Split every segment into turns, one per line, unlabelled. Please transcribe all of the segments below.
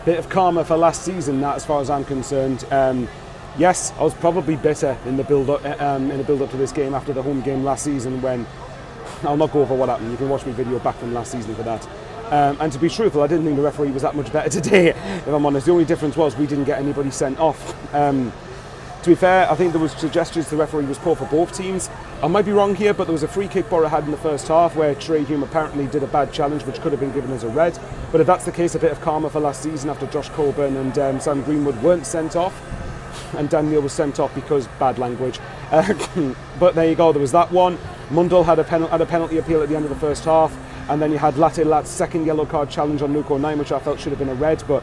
Bit of karma for last season, that, as far as I'm concerned. Yes, I was probably bitter in the build-up to this game after the home game last season, when I'll not go over what happened. You can watch my video back from last season for that. And to be truthful, I didn't think the referee was that much better today, if I'm honest. The only difference was we didn't get anybody sent off. To be fair, I think there was suggestions the referee was poor for both teams. I might be wrong here, but there was a free kick Borough had in the first half where Trey Hume apparently did a bad challenge, which could have been given as a red. But if that's the case, a bit of karma for last season after Josh Coburn and Sam Greenwood weren't sent off, and Dan Neil was sent off because bad language. But there you go, there was that one. Mundell had a penalty appeal at the end of the first half, and then you had Latte Lat's second yellow card challenge on Luke O'Nien, which I felt should have been a red. But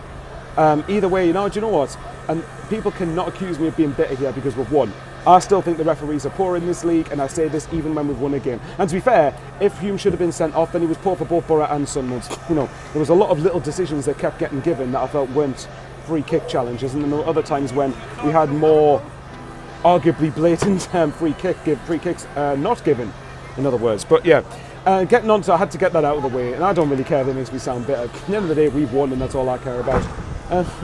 either way, do you know what? And people cannot accuse me of being bitter here because we've won. I still think the referees are poor in this league, and I say this even when we've won a game. And to be fair, if Hume should have been sent off, then he was poor for both Borough and Sunderland. There was a lot of little decisions that kept getting given that I felt weren't free kick challenges, and then there were other times when we had more arguably blatant free kicks not given, in other words. But yeah, getting on to, I had to get that out of the way, and I don't really care if it makes me sound bitter. At the end of the day, we've won, and that's all I care about.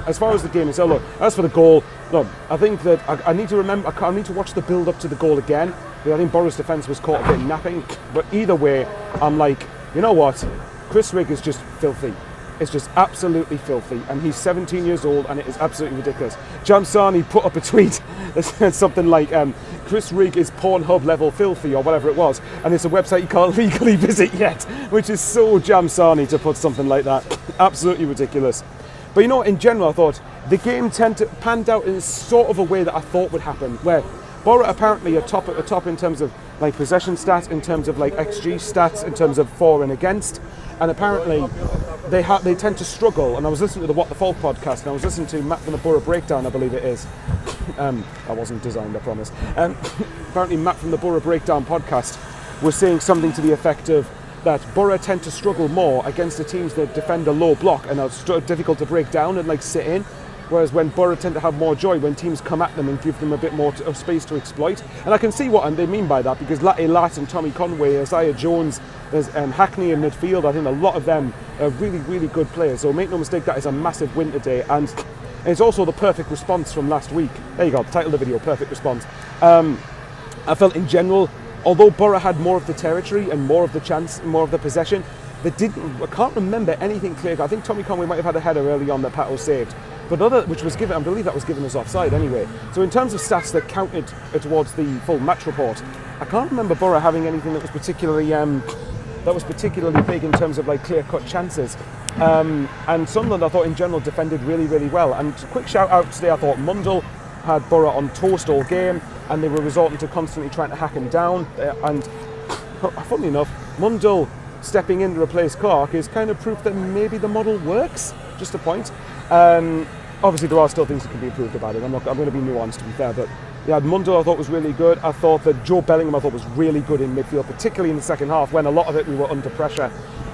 As far as the game itself, look, as for the goal, look, I think that I need to remember, I need to watch the build up to the goal again, because I think Borough's defence was caught a bit napping. But either way, I'm like, you know what, Chris Rigg is just filthy. It's just absolutely filthy, and he's 17 years old, and it is absolutely ridiculous. Jamsani put up a tweet that said something like, Chris Rigg is Pornhub level filthy, or whatever it was, and it's a website you can't legally visit yet, which is so Jamsani to put something like that. Absolutely ridiculous. But in general, I thought the game panned out in sort of a way that I thought would happen, where Borough apparently are top at the top in terms of like possession stats, in terms of like XG stats, in terms of for and against, and apparently they tend to struggle. And I was listening to the What the Fault podcast, and I was listening to Matt from the Borough Breakdown, I believe it is. That wasn't designed, I promise. Apparently Matt from the Borough Breakdown podcast was saying something to the effect of that Borough tend to struggle more against the teams that defend a low block and are difficult to break down and like sit in, whereas when Borough tend to have more joy when teams come at them and give them a bit more of space to exploit. And I can see what they mean by that, because Latte Lat and Tommy Conway, Isaiah Jones, there's Hackney in midfield. I think a lot of them are really, really good players. So make no mistake, that is a massive win today, and it's also the perfect response from last week. There you go, the title of the video, perfect response. I felt in general, although Borough had more of the territory and more of the chance, more of the possession, I can't remember anything clear. I think Tommy Conway might have had a header early on that Pato saved, but which was given, I believe that was given as offside anyway. So in terms of stats that counted towards the full match report, I can't remember Borough having anything that was particularly big in terms of like clear-cut chances. And Sunderland, I thought in general defended really, really well. And quick shout out today, I thought Mundell had Borough on toast all game, and they were resorting to constantly trying to hack him down. And funnily enough, Mundell stepping in to replace Clark is kind of proof that maybe the model works. Just a point. Obviously, there are still things that can be improved about it. I'm going to be nuanced, to be fair, but yeah, Mundell I thought was really good. I thought that Joe Bellingham I thought was really good in midfield, particularly in the second half when a lot of it we were under pressure.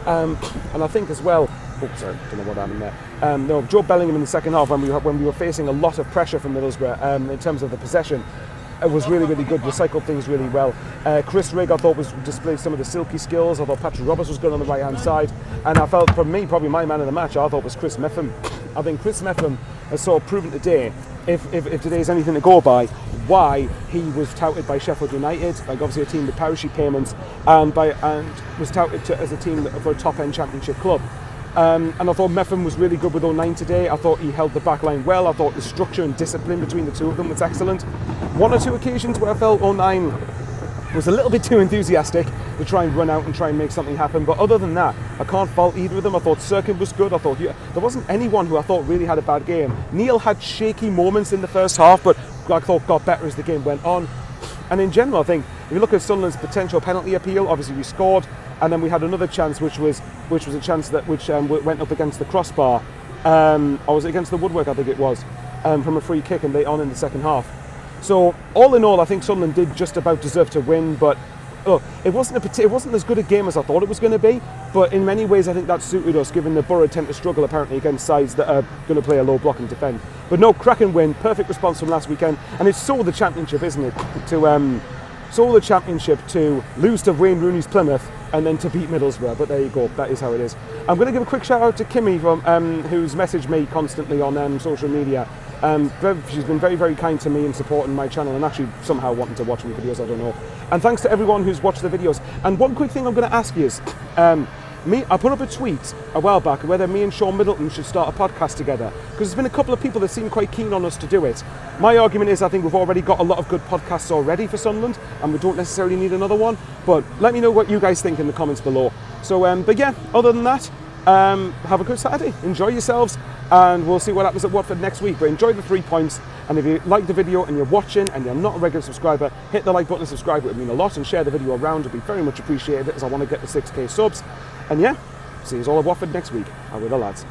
And I think as well, sorry, don't know what happened there. No, Joe Bellingham in the second half when we were facing a lot of pressure from Middlesbrough in terms of the possession, it was really, really good, recycled things really well. Chris Rigg I thought was displayed some of the silky skills. I thought Patrick Roberts was good on the right hand side, and I felt, for me, probably my man of the match I thought was Chris Metham. I think Chris Metham has sort of proven today, if today is anything to go by, why he was touted by Sheffield United, like obviously a team with parachute payments, and was touted as a team for a top end championship club. And I thought Metham was really good with O'Nien today. I thought he held the back line well. I thought the structure and discipline between the two of them was excellent. One or two occasions where I felt O'Nien was a little bit too enthusiastic to try and run out and try and make something happen, but other than that, I can't fault either of them. I thought Sirkin was good. I thought there wasn't anyone who I thought really had a bad game. Neil had shaky moments in the first half, but I thought got better as the game went on. And in general, I think if you look at Sunderland's potential penalty appeal, obviously we scored, and then we had another chance, which was a chance that went up against the crossbar, or was it against the woodwork? I think it was, from a free kick, and late on in the second half. So all in all, I think Sunderland did just about deserve to win, but look, it wasn't as good a game as I thought it was going to be, but in many ways I think that suited us, given that Borough tend to struggle apparently against sides that are going to play a low block and defend. But no, cracking win, perfect response from last weekend, and it's so the championship, isn't it? To lose to Wayne Rooney's Plymouth and then to beat Middlesbrough. But there you go, that is how it is. I'm going to give a quick shout out to Kimmy from who's messaged me constantly on social media. She's been very, very kind to me in supporting my channel and actually somehow wanting to watch my videos, I don't know. And thanks to everyone who's watched the videos. And one quick thing I'm going to ask you is, I put up a tweet a while back whether me and Sean Middleton should start a podcast together, because there's been a couple of people that seem quite keen on us to do it. My argument is I think we've already got a lot of good podcasts already for Sunderland and we don't necessarily need another one, but let me know what you guys think in the comments below. So but yeah, other than that, have a good Saturday, enjoy yourselves, and we'll see what happens at Watford next week. But enjoy the 3 points, and if you like the video and you're watching and you're not a regular subscriber, hit the like button and subscribe. It would mean a lot, and share the video around. It would be very much appreciated, as I want to get the 6k subs. And yeah, see you all at Watford next week. How are the lads?